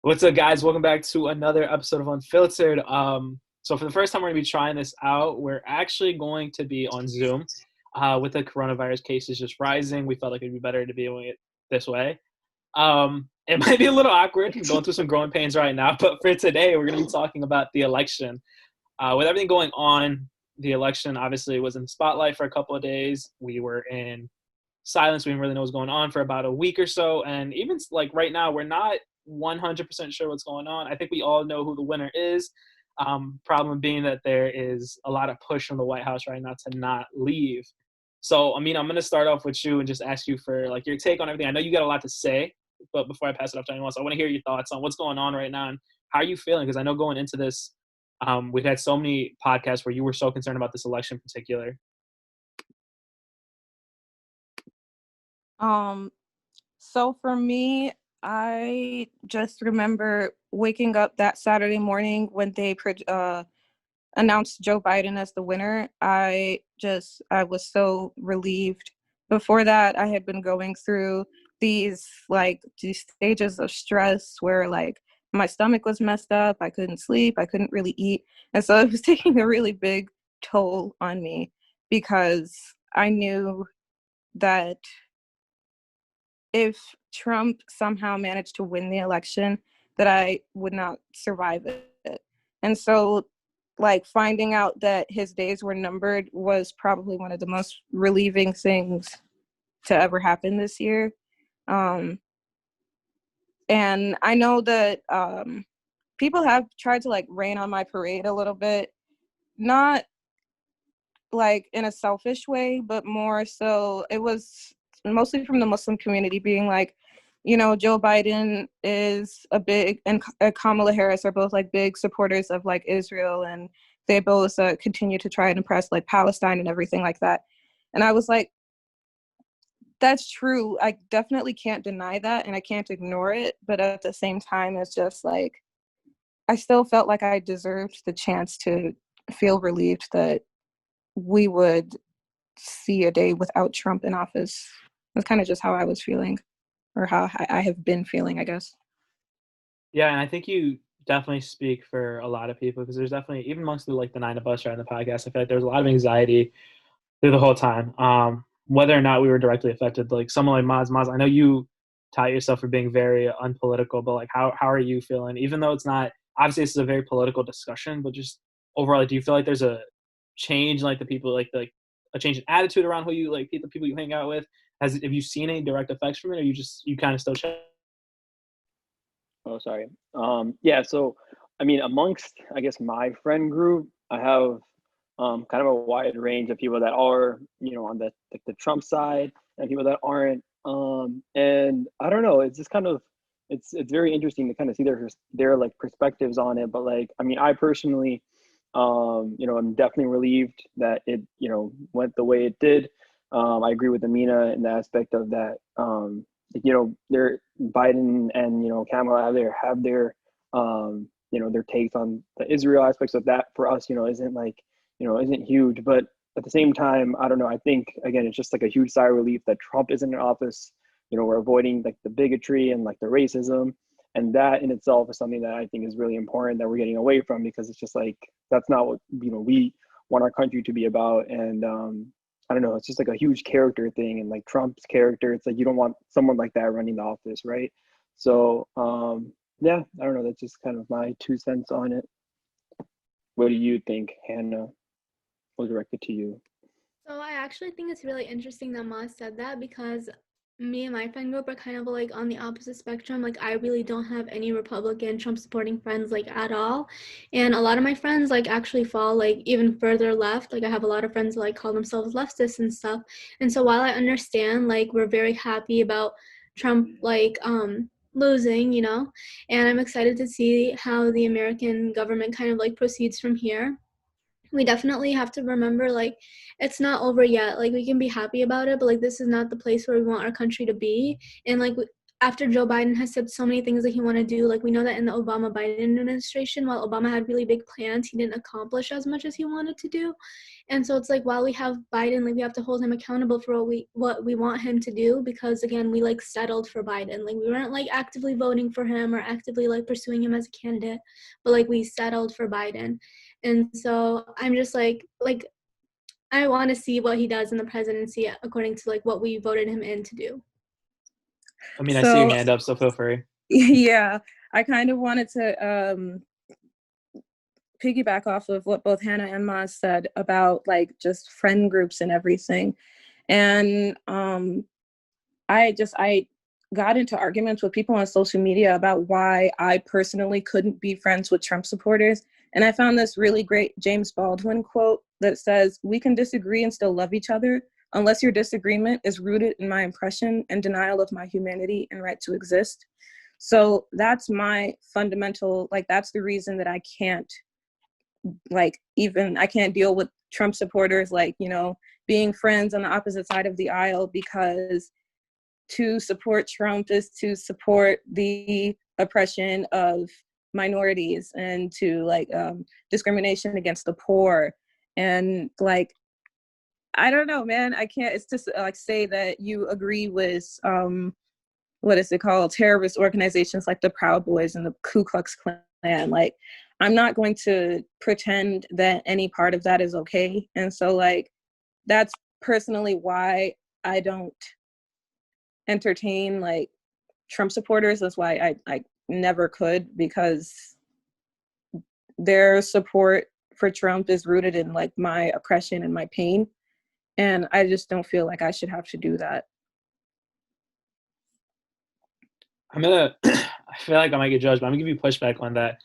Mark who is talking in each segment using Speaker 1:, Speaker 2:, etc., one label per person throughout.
Speaker 1: What's up, guys? Welcome back to another episode of Unfiltered. So for the first time, we're going to be trying this out. We're actually going to be on Zoom. With the coronavirus cases just rising, we felt like it'd be better to be doing it this way. It might be a little awkward. I'm going through some growing pains right now, but for today, we're going to be talking about the election. With everything going on, the election obviously was in the spotlight for a couple of days. We were in silence. We didn't really know what was going on for about a week or so. And even like right now, we're not 100% sure what's going on. I think we all know who the winner is. Problem being that there is a lot of push from the White House right now to not leave. So, I mean, I'm going to start off with you and just ask you for like your take on everything. I know you got a lot to say, but before I pass it off to anyone else, I want to hear your thoughts on what's going on right now and how are you feeling? Because I know going into this, we've had so many podcasts where you were so concerned about this election in particular.
Speaker 2: Um, so for me, I just remember waking up that Saturday morning when they announced Joe Biden as the winner. I was so relieved. Before that, I had been going through these stages of stress where my stomach was messed up, I couldn't sleep, I couldn't really eat. And so it was taking a really big toll on me because I knew that if Trump somehow managed to win the election, that I would not survive it. And so, finding out that his days were numbered was probably one of the most relieving things to ever happen this year. Um, and I know that people have tried to rain on my parade a little bit, not in a selfish way, but more so it was mostly from the Muslim community being like, Joe Biden is and Kamala Harris are both big supporters of Israel, and they both continue to try and impress Palestine and everything like that. And I was like, that's true. I definitely can't deny that, and I can't ignore it. But at the same time, it's just I still felt like I deserved the chance to feel relieved that we would see a day without Trump in office. That's kind of just how I was feeling, or how I have been feeling, I guess.
Speaker 1: Yeah, and I think you definitely speak for a lot of people because there's definitely even amongst the nine of us right on the podcast, I feel like there's a lot of anxiety through the whole time. Whether or not we were directly affected, like someone like Maz, I know you tout yourself for being very unpolitical, but like how are you feeling? Even though it's not obviously this is a very political discussion, but just overall, like, do you feel like there's a change in, like the people like a change in attitude around who you like the people you hang out with? Have you seen any direct effects from it, or you kind of still check?
Speaker 3: Oh, sorry. Yeah, so I mean, amongst I guess my friend group, I have kind of a wide range of people that are, on the Trump side and people that aren't. And I don't know, it's just kind of it's very interesting to kind of see their like perspectives on it. But I mean, I personally, I'm definitely relieved that it, went the way it did. I agree with Amina in the aspect of that. Their Biden and Kamala have their takes on the Israel aspects of that. For us, isn't huge, but at the same time, I don't know. I think again, it's just like a huge sigh of relief that Trump isn't in office. We're avoiding like the bigotry and like the racism, and that in itself is something that I think is really important that we're getting away from, because it's just like that's not what we want our country to be about. And I don't know, it's just like a huge character thing, and like Trump's character, it's like you don't want someone like that running the office, right? So yeah, I don't know, that's just kind of my 2 cents on it. What do you think, Hannah? Was directed to you.
Speaker 4: So I actually think it's really interesting that Ma said that, because me and my friend group are kind of like on the opposite spectrum. Like, I really don't have any Republican Trump supporting friends like at all. And a lot of my friends like actually fall like even further left. Like, I have a lot of friends that, like, call themselves leftists and stuff. And so while I understand like we're very happy about Trump losing, and I'm excited to see how the American government kind of like proceeds from here, we definitely have to remember, like, it's not over yet. Like, we can be happy about it, but like this is not the place where we want our country to be. And like after Joe Biden has said so many things that he want to do, like we know that in the Obama-Biden administration, while Obama had really big plans, he didn't accomplish as much as he wanted to do. And so it's like, while we have Biden, like we have to hold him accountable for what we want him to do, because again, we like settled for Biden. Like we weren't like actively voting for him or actively like pursuing him as a candidate, but like we settled for Biden. And so I'm just like I want to see what he does in the presidency according to like what we voted him in to do.
Speaker 1: I mean, I see your hand up, so feel free.
Speaker 2: Yeah, I kind of wanted to piggyback off of what both Hannah and Maz said about like just friend groups and everything. And I got into arguments with people on social media about why I personally couldn't be friends with Trump supporters. And I found this really great James Baldwin quote that says, "We can disagree and still love each other unless your disagreement is rooted in my oppression and denial of my humanity and right to exist." So that's my fundamental, like, that's the reason that I can't, like, I can't deal with Trump supporters, like, you know, being friends on the opposite side of the aisle, because to support Trump is to support the oppression of minorities and to like discrimination against the poor. And like, I don't know, man, I can't, it's just like say that you agree with what is it called, terrorist organizations like the Proud Boys and the Ku Klux Klan. Like, I'm not going to pretend that any part of that is okay. And so like, that's personally why I don't entertain like Trump supporters. That's why I never could, because their support for Trump is rooted in like my oppression and my pain. And I just don't feel like I should have to do that.
Speaker 1: I feel like I might get judged, but I'm gonna give you pushback on that.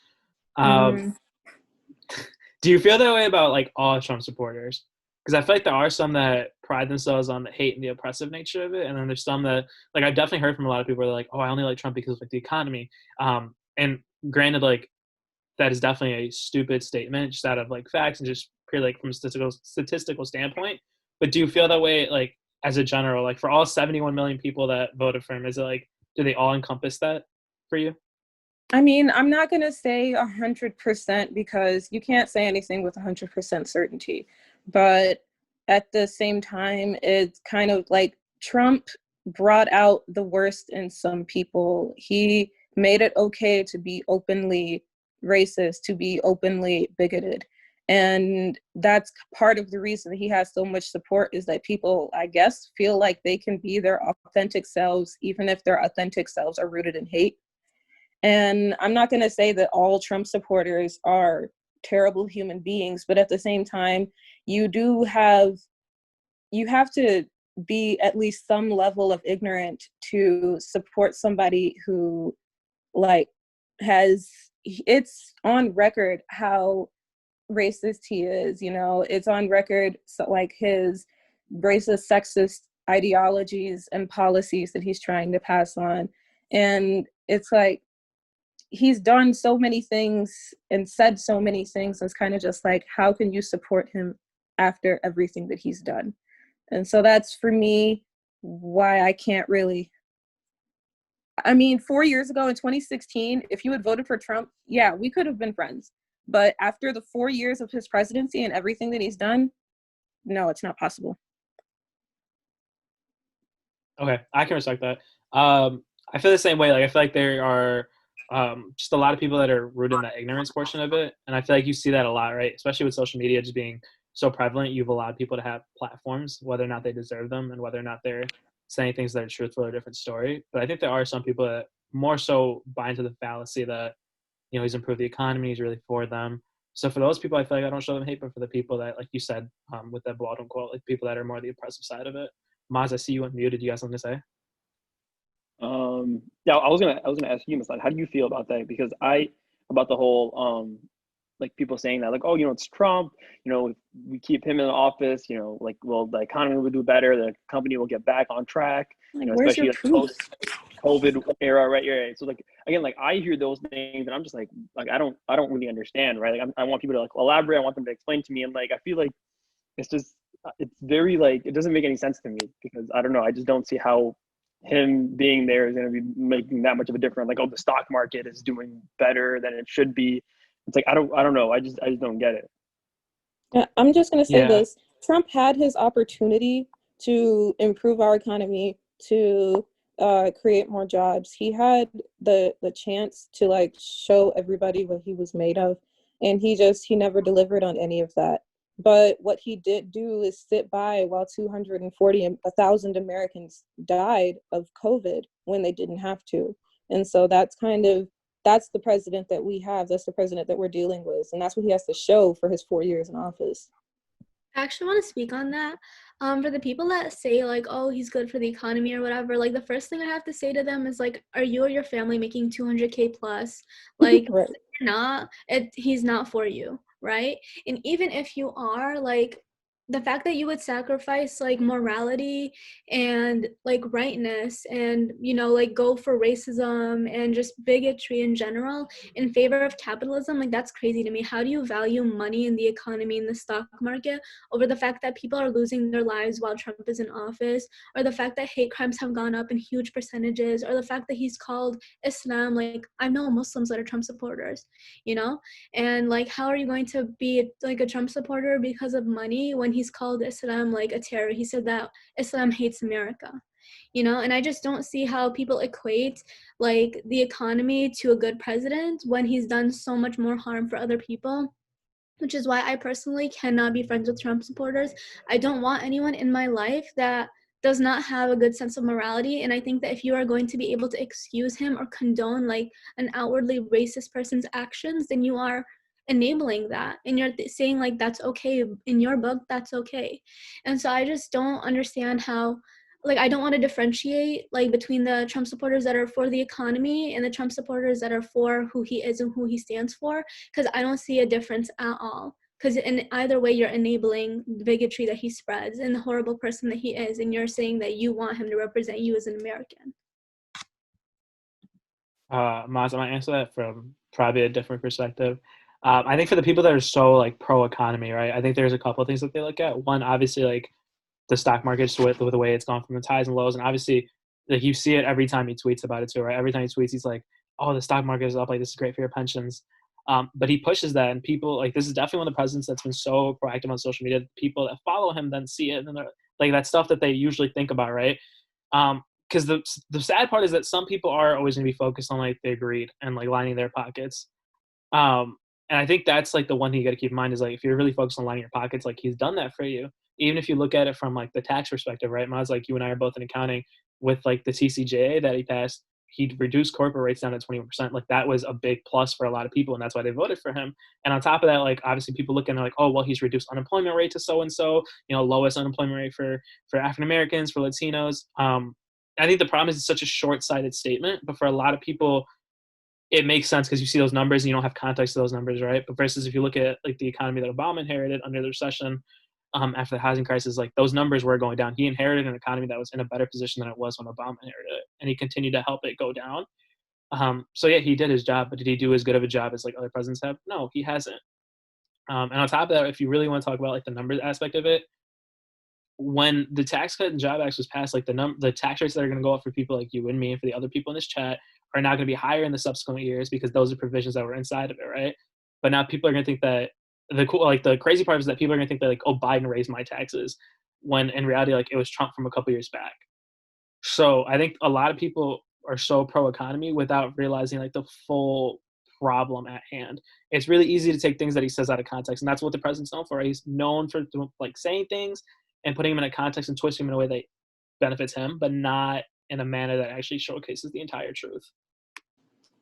Speaker 1: Do you feel that way about like all Trump supporters? Because I feel like there are some that pride themselves on the hate and the oppressive nature of it, and then there's some that, like, I've definitely heard from a lot of people who are like, "Oh, I only like Trump because of like the economy." And granted, like, that is definitely a stupid statement, just out of like facts and just purely like from a statistical standpoint. But do you feel that way, like, as a general, like for all 71 million people that voted for him? Is it like, do they all encompass that for you?
Speaker 2: I mean, I'm not going to say 100% because you can't say anything with 100% certainty. But at the same time, it's kind of like Trump brought out the worst in some people. He made it okay to be openly racist, to be openly bigoted. And that's part of the reason that he has so much support, is that people, I guess, feel like they can be their authentic selves, even if their authentic selves are rooted in hate. And I'm not going to say that all Trump supporters are terrible human beings, but at the same time, you have to be at least some level of ignorant to support somebody who like it's on record how racist he is, you know, it's on record, so like his racist, sexist ideologies and policies that he's trying to pass on. And it's like, he's done so many things and said so many things. It's kind of just like, how can you support him after everything that he's done? And so that's, for me, why I can't really. I mean, 4 years ago in 2016, if you had voted for Trump, yeah, we could have been friends. But after the 4 years of his presidency and everything that he's done, no, it's not possible.
Speaker 1: Okay, I can respect that. I feel the same way. Like, I feel like there are just a lot of people that are rooted in that ignorance portion of it. And I feel like you see that a lot, right? Especially with social media just being so prevalent, you've allowed people to have platforms, whether or not they deserve them and whether or not they're saying things that are truthful or a different story. But I think there are some people that more so buy into the fallacy that, you know, he's improved the economy, he's really for them. So for those people, I feel like I don't show them hate, but for the people that, like you said, with that Baldwin quote, like people that are more the oppressive side of it. Maz, I see you unmuted. You got something to say?
Speaker 3: Yeah, I was gonna ask you, Masad, how do you feel about that? Because about the whole like people saying that, like, oh, you know, it's Trump, you know, if we keep him in office, you know, like, well, the economy will do better, the company will get back on track,
Speaker 2: Like,
Speaker 3: you know,
Speaker 2: where's
Speaker 3: especially
Speaker 2: your
Speaker 3: like
Speaker 2: proof?
Speaker 3: post-COVID era, right? Right. So like, again, like I hear those things and I'm just like I don't really understand, right? Like I want people to like elaborate, I want them to explain to me, and like I feel like it's just it's very like, it doesn't make any sense to me, because I don't know, I just don't see how him being there is going to be making that much of a difference. Like, oh, the stock market is doing better than it should be. It's like, I don't know. I just don't get it.
Speaker 2: Yeah, I'm just going to say
Speaker 1: Yeah.
Speaker 2: this. Trump had his opportunity to improve our economy, to create more jobs. He had the chance to like show everybody what he was made of, and he never delivered on any of that. But what he did do is sit by while 240,000 Americans died of COVID when they didn't have to. And so that's the president that we have. That's the president that we're dealing with. And that's what he has to show for his 4 years in office.
Speaker 4: I actually want to speak on that. For the people that say like, oh, he's good for the economy or whatever, like the first thing I have to say to them is like, are you or your family making 200K plus? Like,
Speaker 2: Right.
Speaker 4: if you're not, he's not for you, right? And even if you are, like, the fact that you would sacrifice like morality and like rightness and, you know, like go for racism and just bigotry in general in favor of capitalism, like that's crazy to me. How do you value money in the economy, in the stock market, over the fact that people are losing their lives while Trump is in office, or the fact that hate crimes have gone up in huge percentages, or the fact that he's called Islam, like I know Muslims that are Trump supporters, you know? And like, how are you going to be like a Trump supporter because of money when he's called Islam like a terror? He said that Islam hates America, you know? And I just don't see how people equate like the economy to a good president when he's done so much more harm for other people, which is why I personally cannot be friends with Trump supporters. I don't want anyone in my life that does not have a good sense of morality. And I think that if you are going to be able to excuse him or condone like an outwardly racist person's actions, then you are enabling that. And you're saying like, that's okay. In your book, that's okay. And so I just don't understand how, like, I don't want to differentiate like between the Trump supporters that are for the economy and the Trump supporters that are for who he is and who he stands for, because I don't see a difference at all. Because in either way, you're enabling the bigotry that he spreads and the horrible person that he is, and you're saying that you want him to represent you as an American.
Speaker 1: Maz, I might answer that from probably a different perspective. I think for the people that are so like pro economy, right? I think there's a couple of things that they look at. One, obviously, like the stock market with the way it's gone from its highs and lows, and obviously, like you see it every time he tweets about it too, right? Every time he tweets, he's like, "Oh, the stock market is up. Like this is great for your pensions." But he pushes that, and people like this is definitely one of the presidents that's been so proactive on social media. People that follow him then see it, and they're like that stuff that they usually think about, right? Because the sad part is that some people are always going to be focused on like their greed and like lining their pockets. And I think that's like the one thing you got to keep in mind is like if you're really focused on lining your pockets, like he's done that for you. Even if you look at it from like the tax perspective, right? Maz, like you and I are both in accounting with like the TCJA that he passed, he reduced corporate rates down to 21%. Like that was a big plus for a lot of people, and that's why they voted for him. And on top of that, like obviously people look and they're like, oh well, he's reduced unemployment rate to so and so, you know, lowest unemployment rate for African Americans, for Latinos. I think the problem is it's such a short-sighted statement, but for a lot of people, it makes sense because you see those numbers and you don't have context to those numbers, right? But versus if you look at like the economy that Obama inherited under the recession, after the housing crisis, like those numbers were going down. He inherited an economy that was in a better position than it was when Obama inherited it, and he continued to help it go down. So yeah, he did his job, but did he do as good of a job as like other presidents have? No, he hasn't. And on top of that, if you really want to talk about like the numbers aspect of it, when the Tax Cut and Job Act was passed, like the tax rates that are going to go up for people like you and me and for the other people in this chat are now going to be higher in the subsequent years because those are provisions that were inside of it, right? But now people are going to think that the crazy part is that people are going to think that like, oh, Biden raised my taxes, when in reality, like it was Trump from a couple years back. So I think a lot of people are so pro economy without realizing like the full problem at hand. It's really easy to take things that he says out of context, and that's what the president's known for. Right? He's known for like saying things and putting them in a context and twisting them in a way that benefits him, but not in a manner that actually showcases the entire truth.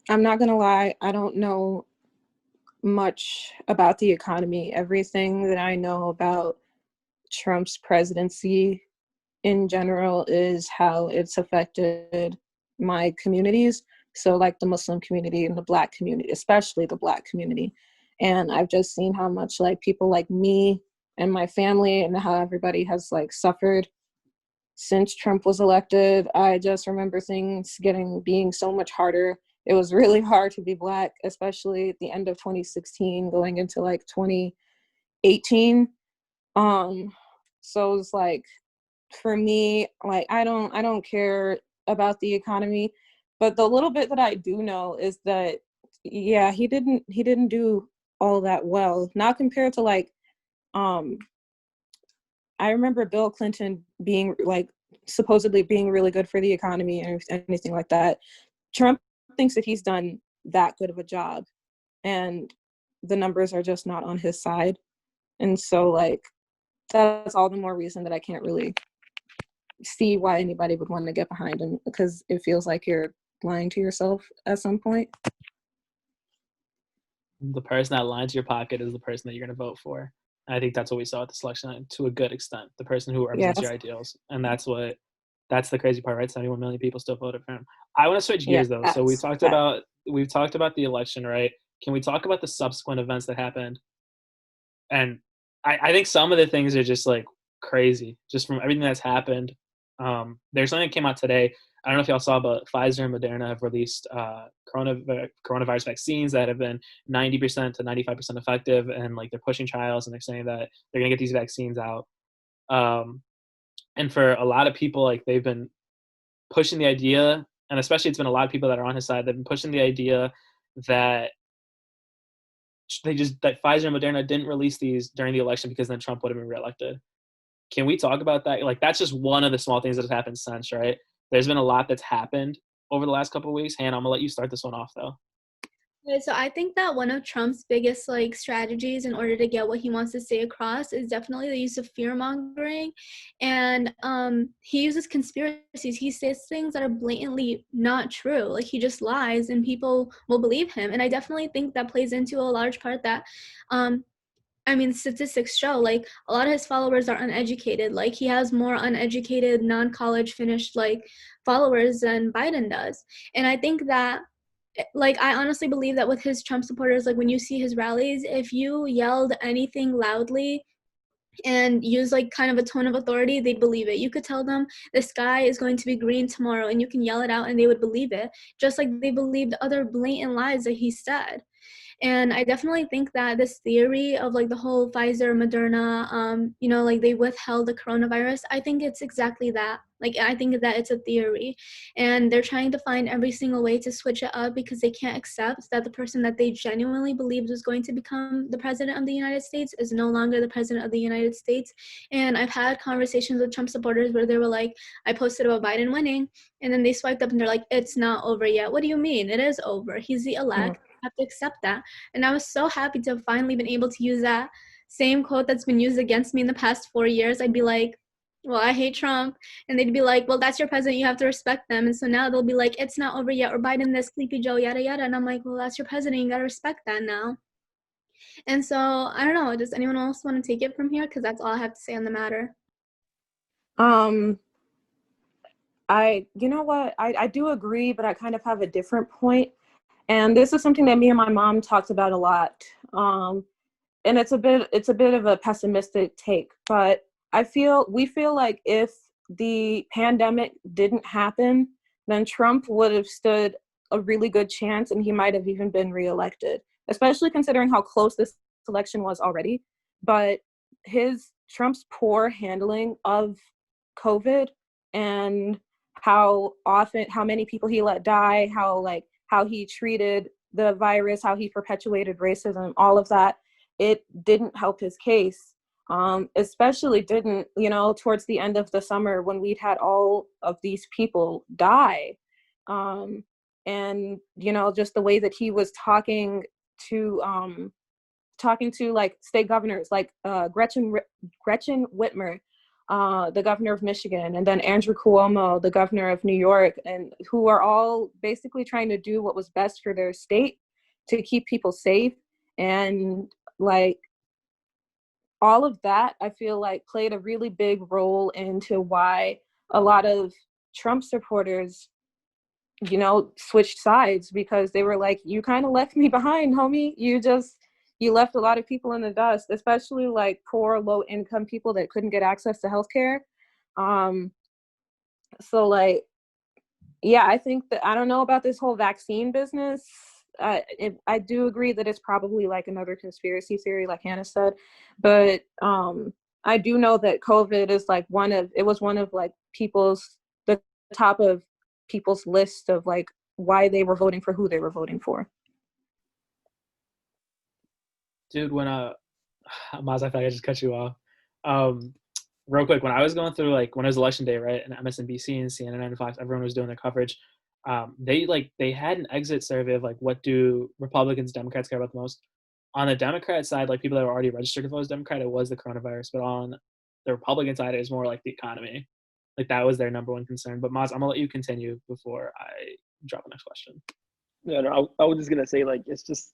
Speaker 2: I'm not gonna lie, I don't know much about the economy. Everything that I know about Trump's presidency in general is how it's affected my communities. So like the Muslim community and the Black community, especially the Black community. And I've just seen how much like people like me and my family and how everybody has like suffered since Trump was elected. I just remember things being so much harder. It was really hard to be Black, especially at the end of 2016, going into like 2018. So it was like, for me, like I don't care about the economy. But the little bit that I do know is that, yeah, he didn't do all that well. Not compared to like, I remember Bill Clinton being like supposedly being really good for the economy and anything like that. Trump thinks that he's done that good of a job, and the numbers are just not on his side. And so like that's all the more reason that I can't really see why anybody would want to get behind him, because it feels like you're lying to yourself at some point.
Speaker 1: The person that lines your pocket is the person that you're going to vote for. And I think that's what we saw at this election to a good extent. The person who represents your ideals, and that's the crazy part, right? 71 million people still voted for him. I want to switch gears though. So we've talked about the election, right? Can we talk about the subsequent events that happened? And I think some of the things are just like crazy, just from everything that's happened. There's something that came out today. I don't know if y'all saw, but Pfizer and Moderna have released coronavirus vaccines that have been 90% to 95% effective, and like they're pushing trials, and they're saying that they're gonna get these vaccines out. And for a lot of people, like they've been pushing the idea, and especially it's been a lot of people that are on his side. They've been pushing the idea that that Pfizer and Moderna didn't release these during the election because then Trump would have been reelected. Can we talk about that? Like that's just one of the small things that has happened since, right? There's been a lot that's happened over the last couple of weeks. Hannah, I'm gonna let you start this one off though.
Speaker 4: Okay, so I think that one of Trump's biggest like strategies in order to get what he wants to say across is definitely the use of fear mongering, and he uses conspiracies. He says things that are blatantly not true. Like he just lies, and people will believe him. And I definitely think that plays into a large part that I mean, statistics show like a lot of his followers are uneducated. Like he has more uneducated, non-college finished like followers than Biden does. And I think that like I honestly believe that with his Trump supporters, like when you see his rallies, if you yelled anything loudly and use like kind of a tone of authority, they'd believe it. You could tell them the sky is going to be green tomorrow and you can yell it out and they would believe it, just like they believed other blatant lies that he said. And I definitely think that this theory of like the whole Pfizer, Moderna, you know, like they withheld the coronavirus, I think it's exactly that. Like, I think that it's a theory. And they're trying to find every single way to switch it up because they can't accept that the person that they genuinely believed was going to become the president of the United States is no longer the president of the United States. And I've had conversations with Trump supporters where they were like, I posted about Biden winning, and then they swiped up and they're like, it's not over yet. What do you mean? It is over. He's the elect. Have to accept that. And I was so happy to have finally been able to use that same quote that's been used against me in the past 4 years. I'd be like, well, I hate Trump. And they'd be like, well, that's your president. You have to respect them. And so now they'll be like, it's not over yet. Or Biden this, Sleepy Joe, yada, yada. And I'm like, well, that's your president. You got to respect that now. And so I don't know. Does anyone else want to take it from here? Because that's all I have to say on the matter.
Speaker 2: You know what? I do agree, but I kind of have a different point. And this is something that me and my mom talked about a lot. And it's a bit of a pessimistic take, but we feel like if the pandemic didn't happen, then Trump would have stood a really good chance and he might have even been reelected, especially considering how close this election was already. But Trump's poor handling of COVID and how many people he let die, how he treated the virus, how he perpetuated racism, all of that, it didn't help his case. Especially didn't, towards the end of the summer when we'd had all of these people die. And, just the way that he was talking to like state governors, like Gretchen Whitmer, the governor of Michigan, and then Andrew Cuomo, the governor of New York, and who are all basically trying to do what was best for their state to keep people safe. And like all of that, I feel like played a really big role into why a lot of Trump supporters, switched sides, because they were like, you kind of left me behind, homie. You left a lot of people in the dust, especially like poor, low income people that couldn't get access to healthcare. So like, yeah, I think that, I don't know about this whole vaccine business. I do agree that it's probably like another conspiracy theory, like Hannah said, but I do know that COVID is like one of like the top of people's list of like why they were voting for who they were voting for.
Speaker 1: Dude, when Maz, I feel like I just cut you off. Real quick, when I was going through like when it was election day, right, and MSNBC and CNN and Fox, everyone was doing their coverage. They had an exit survey of like what do Republicans, Democrats care about the most. On the Democrat side, like people that were already registered to vote as Democrat, it was the coronavirus. But on the Republican side, it was more like the economy. Like that was their number one concern. But Maz, I'm gonna let you continue before I drop the next question.
Speaker 3: Yeah, no, I was just gonna say like it's just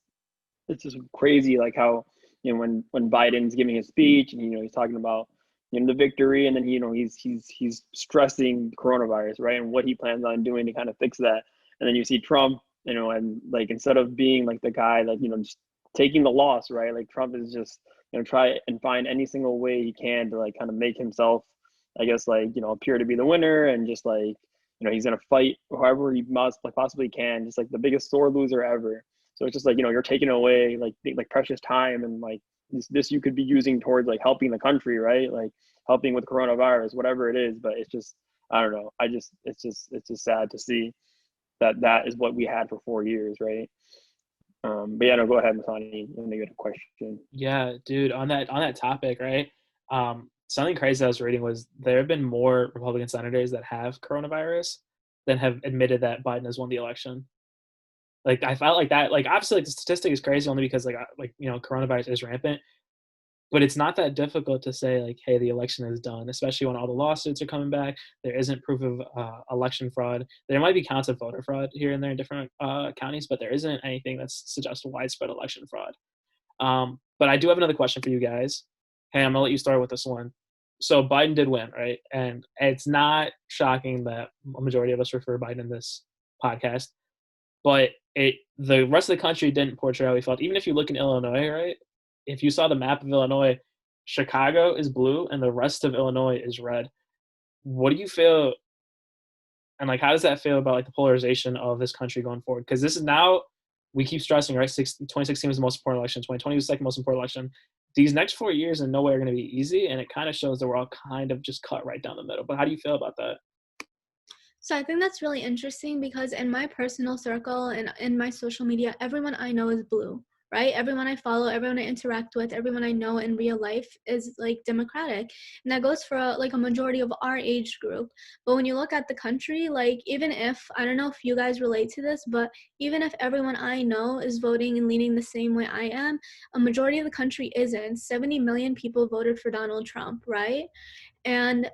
Speaker 3: crazy like how when Biden's giving his speech and he's talking about the victory, and then he's stressing coronavirus, right, and what he plans on doing to kind of fix that, and then you see Trump, and like instead of being like the guy like just taking the loss, right, like Trump is just try and find any single way he can to like kind of make himself, I guess, like appear to be the winner, and just like he's gonna fight however he must like possibly can, just like the biggest sore loser ever. So it's just like you're taking away like precious time, and like this you could be using towards like helping the country, right? Like helping with coronavirus, whatever it is. But it's just I don't know. It's just sad to see that is what we had for 4 years, right? But yeah, no, go ahead, Masani. You had a question.
Speaker 1: Yeah, dude. On that topic, right? Something crazy I was reading was there have been more Republican senators that have coronavirus than have admitted that Biden has won the election. Like I felt like that. Like obviously, like, the statistic is crazy only because coronavirus is rampant. But it's not that difficult to say like, hey, the election is done, especially when all the lawsuits are coming back. There isn't proof of election fraud. There might be counts of voter fraud here and there in different counties, but there isn't anything that suggests widespread election fraud. But I do have another question for you guys. Hey, I'm gonna let you start with this one. So Biden did win, right? And it's not shocking that a majority of us refer Biden in this podcast, but the rest of the country didn't portray how he felt. Even if you look in Illinois, right? If you saw the map of Illinois, Chicago is blue and the rest of Illinois is red. What do you feel, and like how does that feel about like the polarization of this country going forward? Because this is now, we keep stressing, right? 2016 was the most important election. 2020 was the second most important election. These next 4 years in no way are going to be easy, and it kind of shows that we're all kind of just cut right down the middle. But how do you feel about that?
Speaker 4: So I think that's really interesting because in my personal circle and in my social media, everyone I know is blue, right? Everyone I follow, everyone I interact with, everyone I know in real life is like Democratic. And that goes for a majority of our age group. But when you look at the country, like even if, I don't know if you guys relate to this, but even if everyone I know is voting and leaning the same way I am, a majority of the country isn't. 70 million people voted for Donald Trump, right? And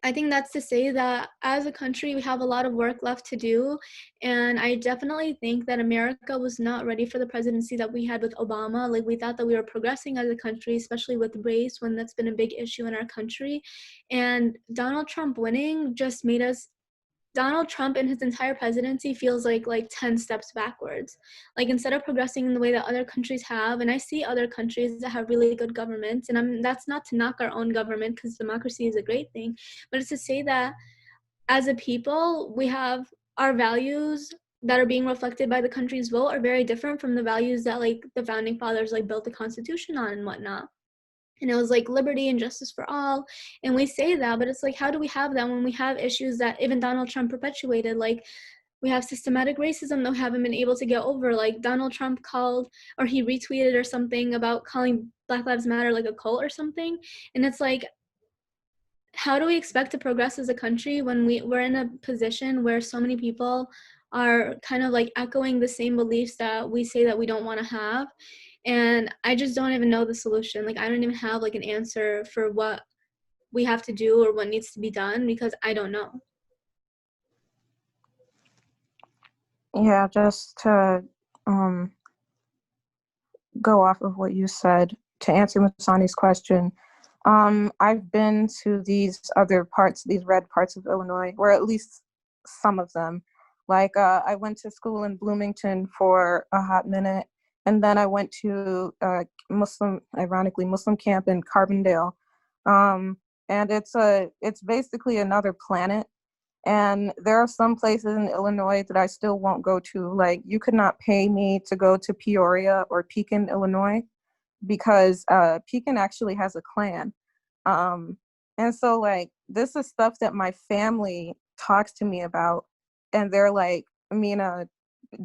Speaker 4: I think that's to say that as a country, we have a lot of work left to do. And I definitely think that America was not ready for the presidency that we had with Obama. Like we thought that we were progressing as a country, especially with race, when that's been a big issue in our country. And Donald Trump winning just made us, Donald Trump and his entire presidency feels like 10 steps backwards. Like instead of progressing in the way that other countries have, and I see other countries that have really good governments, and that's not to knock our own government because democracy is a great thing, but it's to say that as a people, we have our values that are being reflected by the country's vote are very different from the values that like the founding fathers like built the Constitution on and whatnot. And it was like liberty and justice for all. And we say that, but it's like, how do we have that when we have issues that even Donald Trump perpetuated? Like we have systematic racism that we haven't been able to get over. Like Donald Trump called, or he retweeted or something about calling Black Lives Matter like a cult or something. And it's like, how do we expect to progress as a country when we're in a position where so many people are kind of like echoing the same beliefs that we say that we don't want to have? And I just don't even know the solution. Like I don't even have like an answer for what we have to do or what needs to be done because I don't know.
Speaker 2: Yeah, just to go off of what you said, to answer Masani's question, I've been to these other parts, these red parts of Illinois, or at least some of them. Like I went to school in Bloomington for a hot minute, and then I went to ironically Muslim camp in Carbondale. And it's basically another planet. And there are some places in Illinois that I still won't go to. Like you could not pay me to go to Peoria or Pekin, Illinois, because Pekin actually has a Klan. And so like this is stuff that my family talks to me about, and they're like, Mina,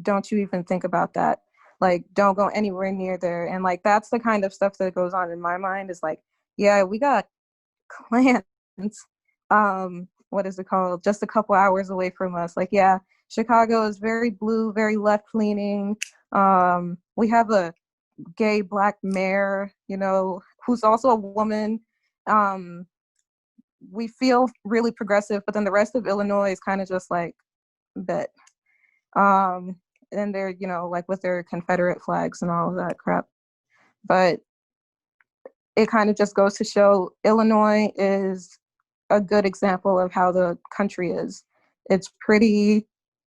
Speaker 2: don't you even think about that. Like, don't go anywhere near there. And like, that's the kind of stuff that goes on in my mind is like, yeah, we got clans. What is it called? Just a couple hours away from us. Like, yeah, Chicago is very blue, very left leaning. We have a gay black mayor, you know, who's also a woman. We feel really progressive, but then the rest of Illinois is kind of just like that. And they're, you know, like with their Confederate flags and all of that crap. But it kind of just goes to show Illinois is a good example of how the country is. It's pretty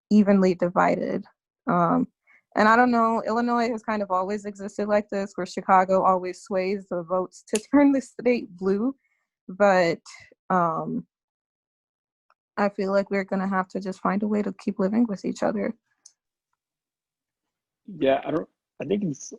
Speaker 2: evenly divided. And I don't know, Illinois has kind of always existed like this, where Chicago always sways the votes to turn the state blue. But I feel like we're going to have to just find a way to keep living with each other.
Speaker 3: Yeah, I think it's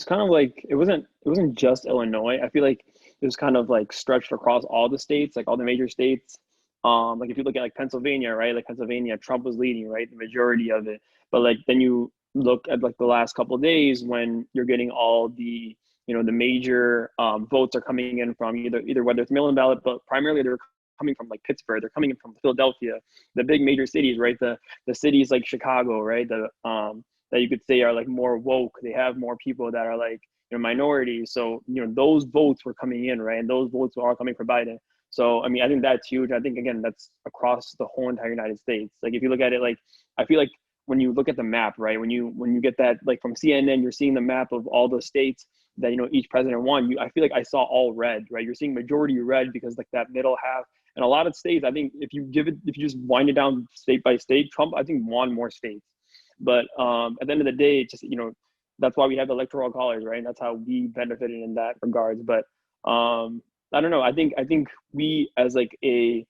Speaker 3: kind of like it wasn't just Illinois. I feel like it was kind of like stretched across all the states, like all the major states. Like if you look at like Pennsylvania, right? Like Pennsylvania, Trump was leading, right? The majority of it. But like then you look at like the last couple of days when you're getting all the, you know, the major votes are coming in from either whether it's mail-in ballot, but primarily they're coming from like Pittsburgh, they're coming in from Philadelphia, the big major cities, right? The cities like Chicago, right? The that you could say are like more woke. They have more people that are like, you know, minorities. So, you know, those votes were coming in, right? And those votes are coming for Biden. So, I mean, I think that's huge. I think, again, that's across the whole entire United States. Like, if you look at it, like, I feel like when you look at the map, right, when you get that, like from CNN, you're seeing the map of all the states that, you know, each president won. I feel like I saw all red, right? You're seeing majority red because like that middle half. And a lot of states, I think if you just wind it down state by state, Trump, I think, won more states. But at the end of the day, just, you know, that's why we have the electoral college, right? And that's how we benefited in that regards. But I don't know. I think we as like a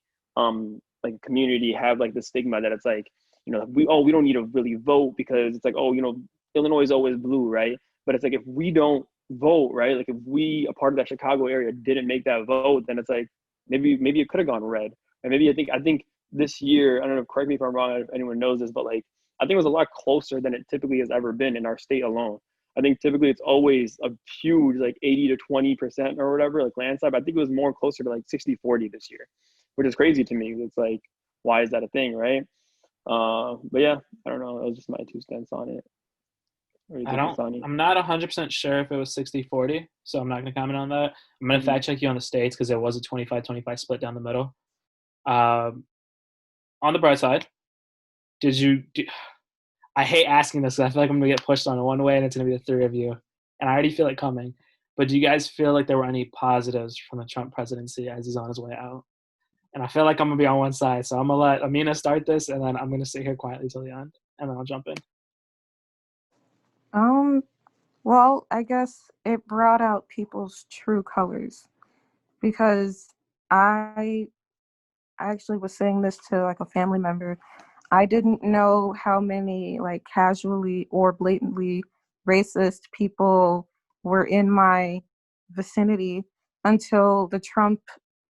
Speaker 3: community have like the stigma that it's like, you know, we don't need to really vote because it's like, oh, you know, Illinois is always blue, right? But it's like if we don't vote, right? Like if we, a part of that Chicago area, didn't make that vote, then it's like maybe it could have gone red. And maybe I think this year, I don't know, correct me if I'm wrong, if anyone knows this, but like I think it was a lot closer than it typically has ever been in our state alone. I think typically it's always a huge like 80 to 20% or whatever, like landslide. But I think it was more closer to like 60-40 this year, which is crazy to me. It's like, why is that a thing, right? But yeah, I don't know. That was just my 2 cents on it.
Speaker 1: I'm not 100% sure if it was 60-40, so I'm not going to comment on that. I'm going to fact check you on the states because it was a 25-25 split down the middle. On the bright side, I hate asking this because I feel like I'm going to get pushed on one way and it's going to be the 3 of you. And I already feel it coming. But do you guys feel like there were any positives from the Trump presidency as he's on his way out? And I feel like I'm going to be on one side. So I'm going to let Amina start this, and then I'm going to sit here quietly till the end, and then I'll jump in.
Speaker 2: Well, I guess it brought out people's true colors, because I actually was saying this to like a family member. I didn't know how many like casually or blatantly racist people were in my vicinity until the Trump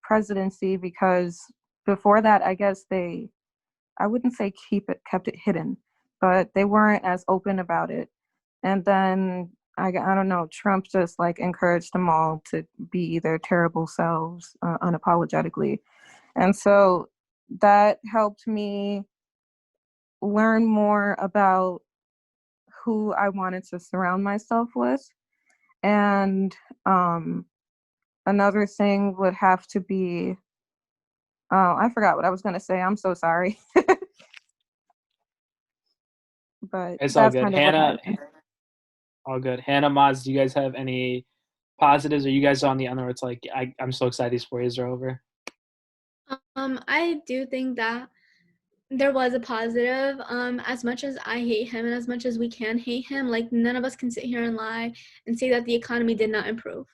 Speaker 2: presidency, because before that, I guess I wouldn't say kept it hidden, but they weren't as open about it. And then I don't know, Trump just like encouraged them all to be their terrible selves unapologetically. And so that helped me learn more about who I wanted to surround myself with. And another thing would have to be, oh, I forgot what I was going to say. I'm so sorry. But
Speaker 1: it's all
Speaker 2: that's
Speaker 1: good.
Speaker 2: kind of
Speaker 1: Hannah,
Speaker 2: what
Speaker 1: all good. Hannah, Maz, do you guys have any positives? Are you guys on the end where it's like, I'm so excited these 4 years are over?
Speaker 4: I do think that there was a positive. As much as I hate him and as much as we can hate him, like none of us can sit here and lie and say that the economy did not improve.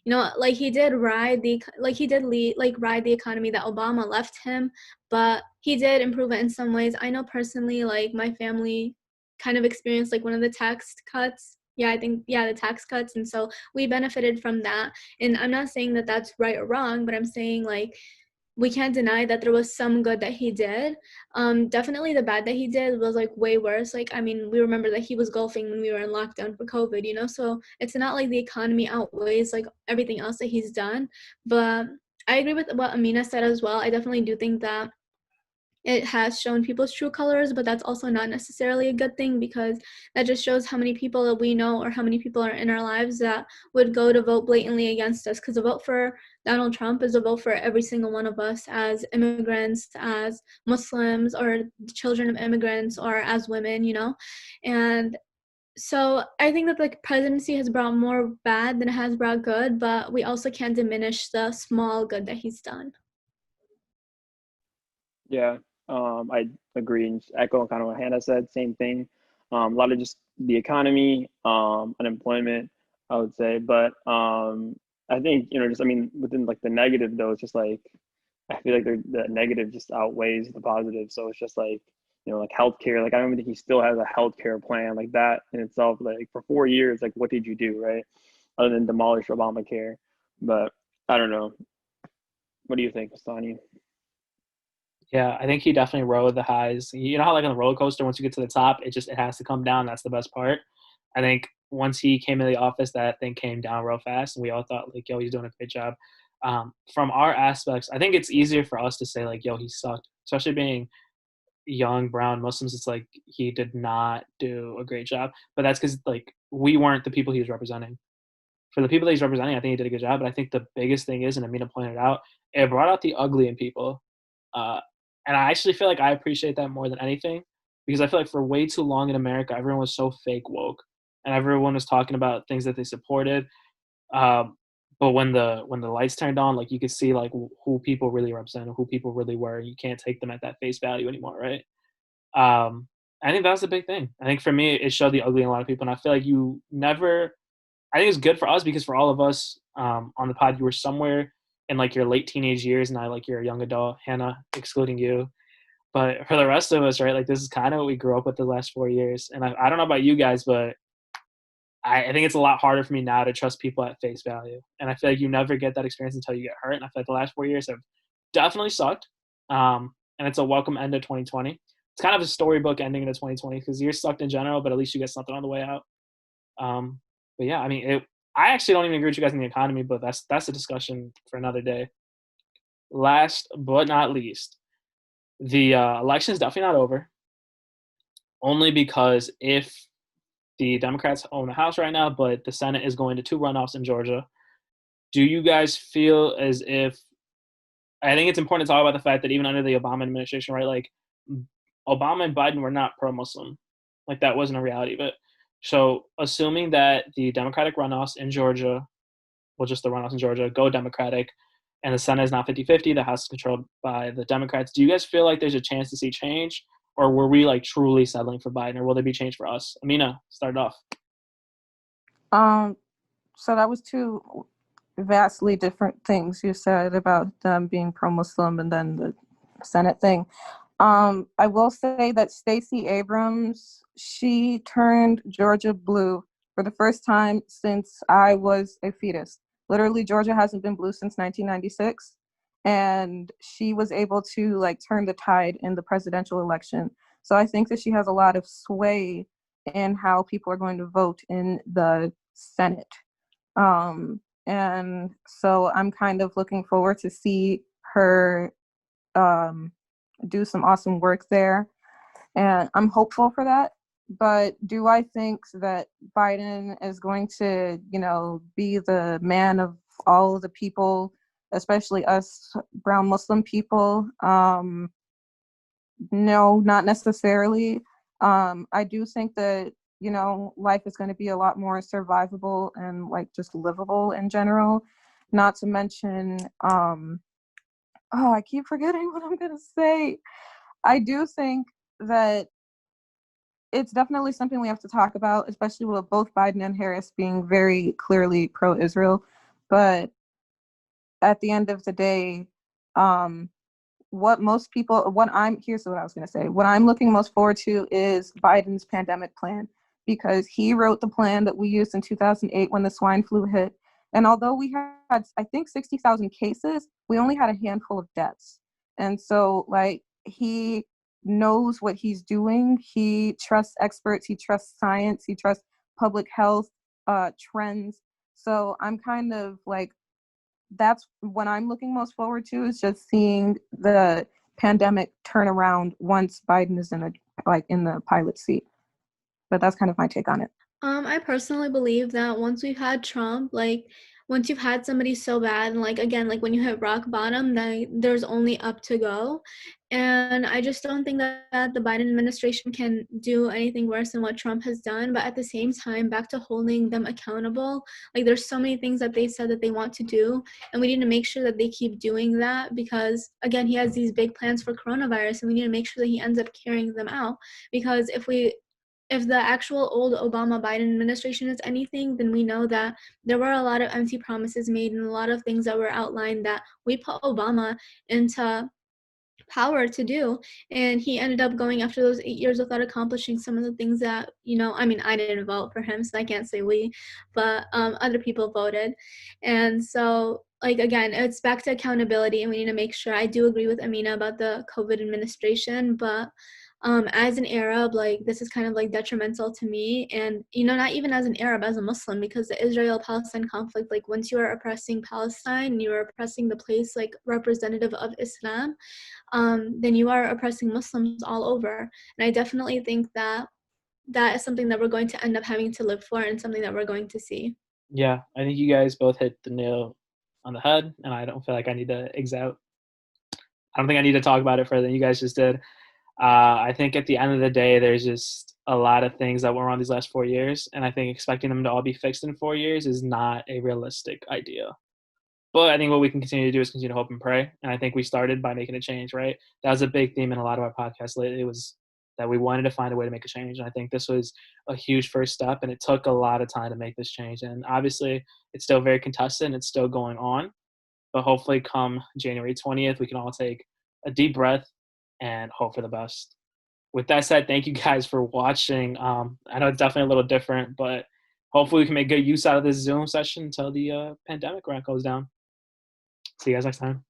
Speaker 4: You know, like he did ride the economy that Obama left him, but he did improve it in some ways. I know personally, like my family kind of experienced like one of the tax cuts. Yeah, I think, yeah, the tax cuts. And so we benefited from that. And I'm not saying that that's right or wrong, but I'm saying like we can't deny that there was some good that he did. Definitely the bad that he did was like way worse. Like, I mean, we remember that he was golfing when we were in lockdown for COVID, you know? So it's not like the economy outweighs like everything else that he's done. But I agree with what Amina said as well. I definitely do think that it has shown people's true colors, but that's also not necessarily a good thing, because that just shows how many people that we know or how many people are in our lives that would go to vote blatantly against us. Because a vote for Donald Trump is a vote for every single one of us as immigrants, as Muslims, or children of immigrants, or as women, you know? And so I think that the presidency has brought more bad than it has brought good, but we also can't diminish the small good that he's done.
Speaker 3: Yeah, I agree and just echo kind of what Hannah said. Same thing. A lot of just the economy, unemployment, I would say. But I think just I mean within like the negative though, it's just like I feel like the negative just outweighs the positive. So it's just like like healthcare. Like I don't even think he still has a healthcare plan like that in itself. Like for 4 years, like what did you do, right? Other than demolish Obamacare. But I don't know. What do you think, Mastani?
Speaker 1: Yeah, I think he definitely rode the highs. You know how like on the roller coaster, once you get to the top, it has to come down. That's the best part. I think once he came into the office, that thing came down real fast, and we all thought like, "Yo, he's doing a great job." From our aspects, I think it's easier for us to say like, "Yo, he sucked," especially being young brown Muslims. It's like he did not do a great job, but that's because like we weren't the people he was representing. For the people that he's representing, I think he did a good job. But I think the biggest thing is, and Amina pointed out, it brought out the ugly in people. Uh, and I actually feel like I appreciate that more than anything, because I feel like for way too long in America, everyone was so fake woke, and everyone was talking about things that they supported. Um, but when the lights turned on, like you could see like who people really represented, who people really were. You can't take them at that face value anymore, right? I think that was the big thing. I think for me, it showed the ugly in a lot of people, and I feel like you never. I think it's good for us because for all of us on the pod, you were somewhere in like your late teenage years, and I like you're a young adult, Hannah, excluding you. But for the rest of us, right, like this is kind of what we grew up with the last 4 years. And I don't know about you guys, but I think it's a lot harder for me now to trust people at face value. And I feel like you never get that experience until you get hurt. And I feel like the last 4 years have definitely sucked. And it's a welcome end to 2020. It's kind of a storybook ending into 2020 because you're sucked in general, but at least you get something on the way out. But yeah, I mean, I actually don't even agree with you guys in the economy, but that's a discussion for another day. Last but not least, the election is definitely not over. Only because if the Democrats own the House right now, but the Senate is going to 2 runoffs in Georgia, do you guys feel as if I think it's important to talk about the fact that even under the Obama administration, right, like Obama and Biden were not pro-Muslim. Like that wasn't a reality. But so assuming that the Democratic runoffs in Georgia, well, just the runoffs in Georgia, go Democratic, and the Senate is not 50-50, the House is controlled by the Democrats, do you guys feel like there's a chance to see change? Or were we like truly settling for Biden, or will there be change for us? Amina, start off.
Speaker 2: So that was 2 vastly different things you said about them being pro-Muslim and then the Senate thing. I will say that Stacey Abrams, she turned Georgia blue for the first time since I was a fetus. Literally, Georgia hasn't been blue since 1996. And she was able to like turn the tide in the presidential election. So I think that she has a lot of sway in how people are going to vote in the Senate. And so I'm kind of looking forward to see her do some awesome work there. And I'm hopeful for that. But do I think that Biden is going to, be the man of all of the people, especially us brown Muslim people? No, not necessarily. I do think that, life is going to be a lot more survivable and like just livable in general. Not to mention, I keep forgetting what I'm going to say. I do think that it's definitely something we have to talk about, especially with both Biden and Harris being very clearly pro-Israel. But at the end of the day, here's what I was going to say. What I'm looking most forward to is Biden's pandemic plan, because he wrote the plan that we used in 2008 when the swine flu hit. And although we had, I think, 60,000 cases, we only had a handful of deaths. And so, like, he knows what he's doing. He trusts experts. He trusts science. He trusts public health trends. So I'm kind of like, that's what I'm looking most forward to, is just seeing the pandemic turn around once Biden is in the pilot seat. But that's kind of my take on it.
Speaker 4: I personally believe that once we've had Trump, like once you've had somebody so bad, and like again, like when you hit rock bottom, then there's only up to go. And I just don't think that the Biden administration can do anything worse than what Trump has done. But at the same time, back to holding them accountable, like there's so many things that they said that they want to do, and we need to make sure that they keep doing that, because again, he has these big plans for coronavirus, and we need to make sure that he ends up carrying them out. Because if the actual old Obama Biden administration is anything, then we know that there were a lot of empty promises made and a lot of things that were outlined that we put Obama into power to do, and he ended up going after those 8 years without accomplishing some of the things that, I mean, I didn't vote for him, so I can't say we, but other people voted. And so, like, again, it's back to accountability, and we need to make sure. I do agree with Amina about the COVID administration, but as an Arab, like, this is kind of like detrimental to me, and not even as an Arab, as a Muslim, because the Israel-Palestine conflict, like, once you are oppressing Palestine, you are oppressing the place like representative of Islam, then you are oppressing Muslims all over. And I definitely think that that is something that we're going to end up having to live for, and something that we're going to see.
Speaker 1: Yeah, I think you guys both hit the nail on the head, and I don't feel like I need to I don't think I need to talk about it further than you guys just did. I think at the end of the day, there's just a lot of things that went wrong these last 4 years, and I think expecting them to all be fixed in 4 years is not a realistic idea. But I think what we can continue to do is continue to hope and pray, and I think we started by making a change, right? That was a big theme in a lot of our podcasts lately, was that we wanted to find a way to make a change, and I think this was a huge first step, and it took a lot of time to make this change. And obviously, it's still very contested, and it's still going on, but hopefully come January 20th, we can all take a deep breath and hope for the best. With that said, thank you guys for watching. I know it's definitely a little different, but hopefully we can make good use out of this Zoom session until the pandemic goes down. See you guys next time.